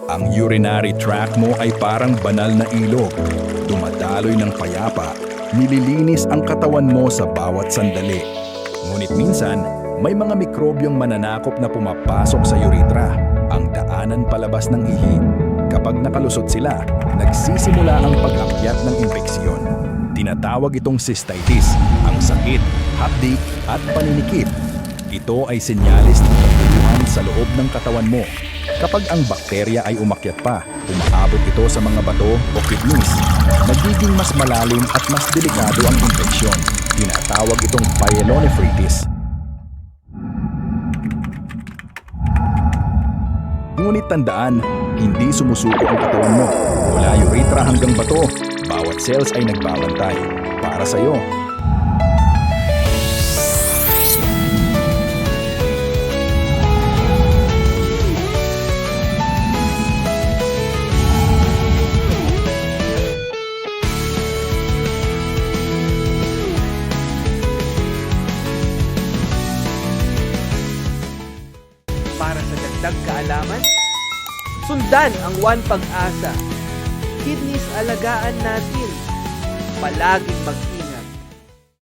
Ang urinary tract mo ay parang banal na ilog. Dumadaloy ng payapa, nililinis ang katawan mo sa bawat sandali. Ngunit minsan, may mga mikrobyong mananakop na pumapasok sa urethra, ang daanan palabas ng ihi. Kapag nakalusot sila, nagsisimula ang pag-akyat ng infeksyon. Tinatawag itong cystitis, ang sakit, hapdi at paninikip. Ito ay senyalis ng kaguluhan sa loob ng katawan mo. Kapag ang bakterya ay umakyat pa, umaabot ito sa mga bato o kidneys. Nagiging mas malalim at mas delikado ang infeksyon. Tinatawag itong pyelonephritis. Ngunit tandaan, hindi sumusuko ang katawan mo. Mula urethra hanggang bato, bawat cells ay nagbabantay para sa iyo. Para sa dagdag kaalaman, sundan ang One Pag-asa. Kidneys alagaan natin. Palaging mag